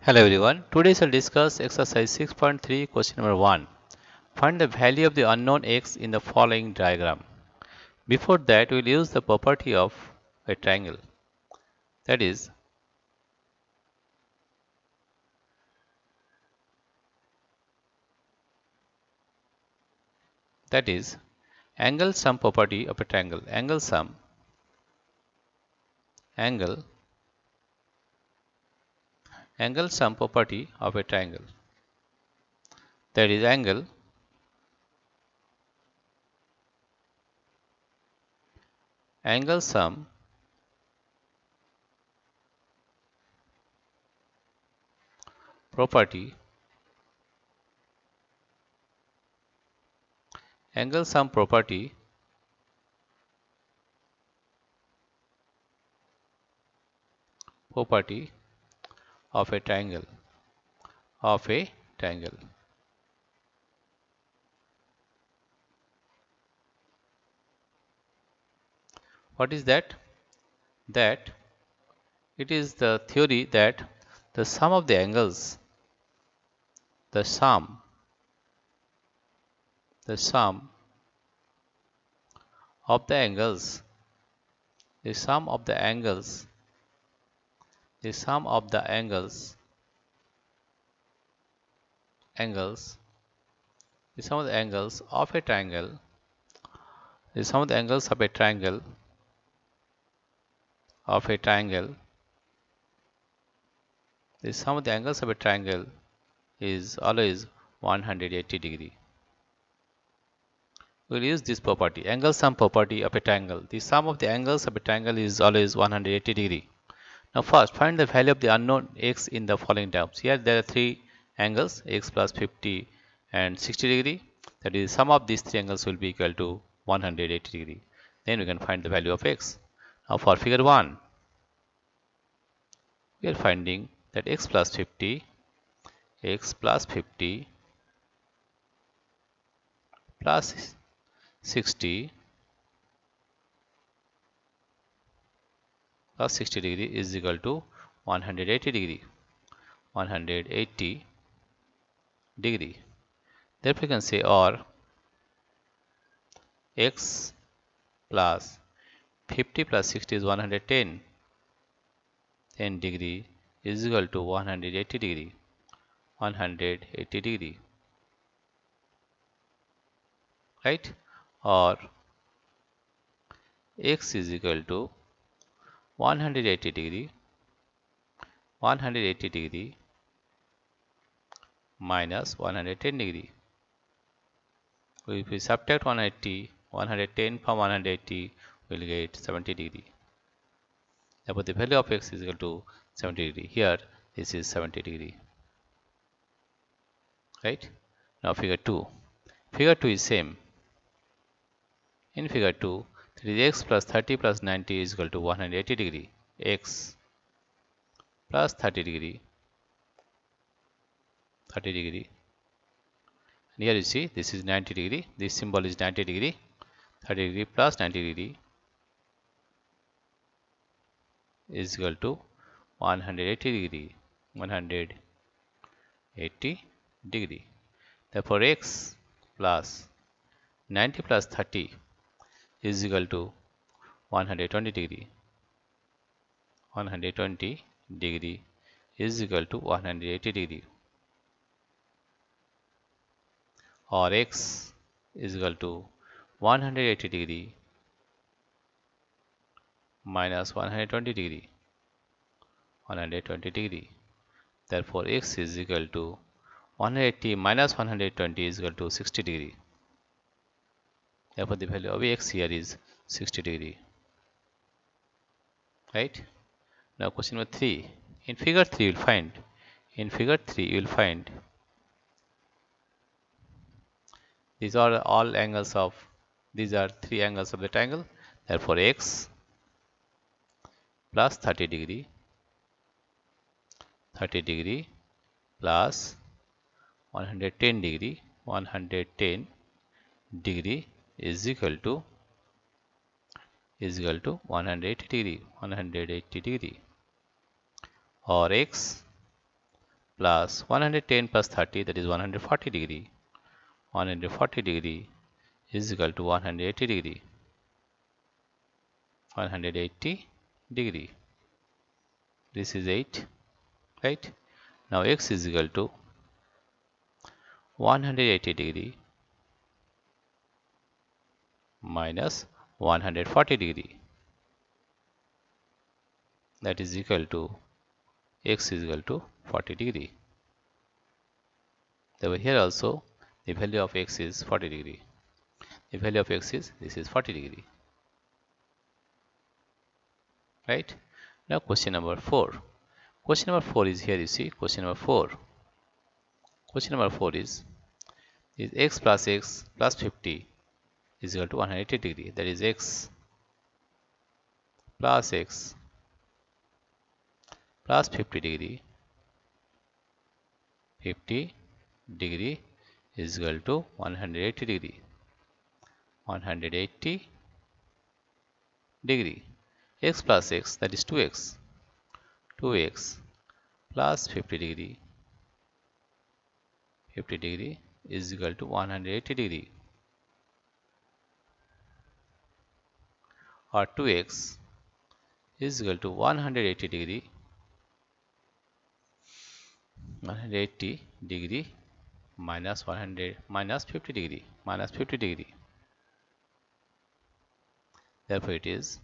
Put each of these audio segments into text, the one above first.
Hello everyone. Today I will discuss exercise 6.3 question number 1. Find the value of the unknown x in the following diagram. Before that we will use the property of a triangle. That is angle sum property of a triangle. Angle sum property of a triangle. That is angle sum property angle sum property of a triangle. What is that? That it is the theory that the sum of the angles, the sum of the angles, the sum of the angles, the sum of the angles of a triangle, the sum of the angles of a triangle, the sum of the angles of a triangle is always 180 degree. We'll use this property, angle sum property of a triangle. The sum of the angles of a triangle is always 180 degree. Now first find the value of the unknown x in the following terms. Here there are three angles, x plus 50 and 60 degree. That is, sum of these three angles will be equal to 180 degree. Then we can find the value of x. Now for figure 1, we are finding that x plus 50 plus 60 plus 60 degree is equal to 180 degree. Therefore we can say, or x plus 50 plus 60 is 110 degree is equal to 180 degree. Right? Or x is equal to 180 degree minus 110 degree. If we subtract 110 from 180, we will get 70 degree. Therefore the value of x is equal to 70 degree. Here this is 70 degree. Right? Now figure 2. Figure 2 is same. In figure 2, that is x plus 30 plus 90 is equal to 180 degree. X plus 30 degree. And here you see this is 90 degree. This symbol is 90 degree. 30 degree plus 90 degree is equal to 180 degree. Therefore x plus 90 plus 30 is equal to 120 degree. Is equal to 180 degree. Or x is equal to 180 degree minus 120 degree. Therefore x is equal to 180 minus 120 is equal to 60 degree. Therefore the value of x here is 60 degree. Right? Now question number 3. In figure 3 you will find these are three angles of the triangle. Therefore x plus 30 degree plus 110 degree is equal to 180 degree. Or x plus 110 plus 30, that is 140 degree. 140 degree is equal to 180 degree. 180 degree. This is 8, right? Now x is equal to 180 degree minus 140 degree. That is equal to x is equal to 40 degree. Therefore here also the value of x is 40 degree. The value of x is, this is 40 degree. Right? Now question number 4. Question number 4 is here, you see, question number 4. Question number 4 is x plus 50 is equal to 180 degree. That is x plus 50 degree. 50 degree is equal to 180 degree. 180 degree. X plus x, that is 2x. 2x plus 50 degree. 50 degree is equal to 180 degree. Or 2x is equal to 180 degree. 180 degree minus 100 minus 50 degree. Minus 50 degree. Therefore it is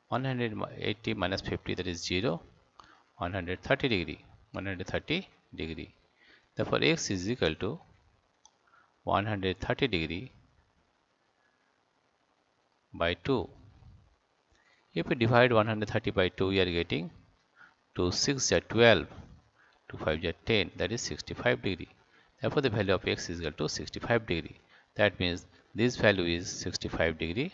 180 minus 50, that is 0. 130 degree. 130 degree. Therefore x is equal to 130 degree by 2. If we divide 130 by 2, we are getting 2 6 are 12, 2 5 are 10, that is 65 degree. Therefore the value of x is equal to 65 degree. That means this value is 65 degree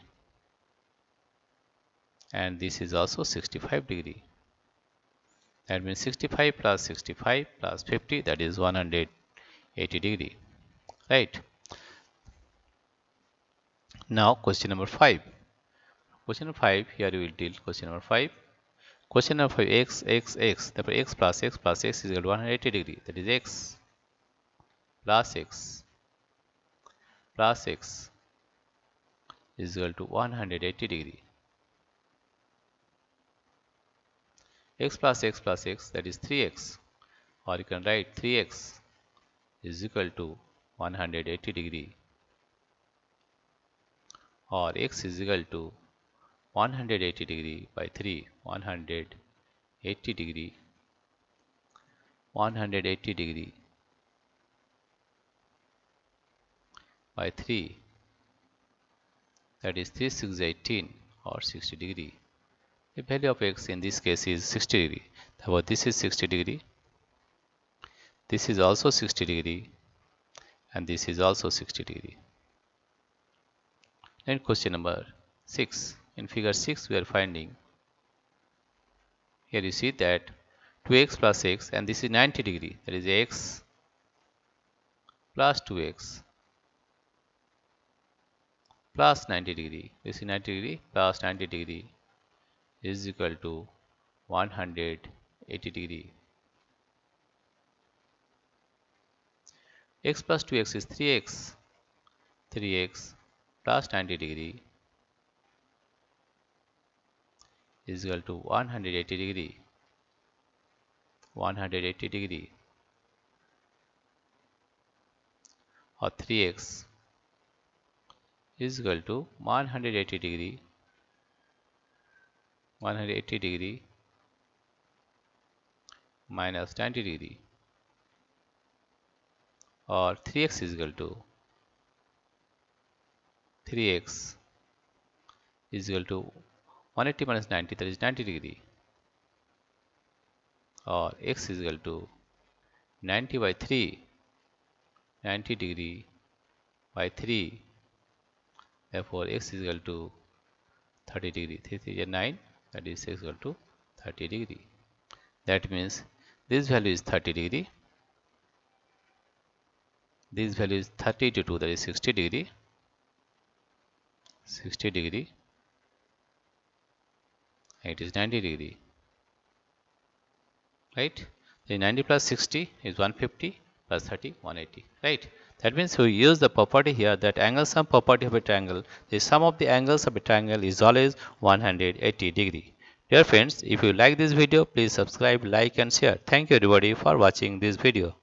and this is also 65 degree. That means 65 plus 50, that is 180 degree. Right? Now question number 5. Question number 5, here we will deal question number 5. Question number 5, x. Therefore x plus x is equal to 180 degree. That is x plus x is equal to 180 degree. X plus x, that is 3x, or you can write 3x is equal to 180 degree, or x is equal to 180 degree by 3, 180 degree, 180 degree by 3, that is 3 6 18, or 60 degree. The value of x in this case is 60 degree. Therefore this is 60 degree, this is also 60 degree, and this is also 60 degree. Then question number 6. In figure 6 we are finding, here you see that 2x plus x, and this is 90 degree, that is x plus 2x plus 90 degree. This is 90 degree plus 90 degree is equal to 180 degree. X plus 2x is 3x. 3x plus 90 degree is equal to 180 degree. 180 degree, or 3x is equal to 180 degree. 180 degree minus 90 degree, or 3x is equal to 3x is equal to 180 minus 90, that is 90 degree, or x is equal to 90 by 3, 90 degree by 3. Therefore x is equal to 30 degree. 3 3 is 9, that is x equal to 30 degree. That means this value is 30 degree. This value is 30 to 2, that is 60 degree. 60 degree. And it is 90 degree. Right? The 90 plus 60 is 150 plus 30, 180, right? That means we use the property here that angle sum property of a triangle. The sum of the angles of a triangle is always 180 degree. Dear friends, if you like this video, please subscribe, like and share. Thank you everybody for watching this video.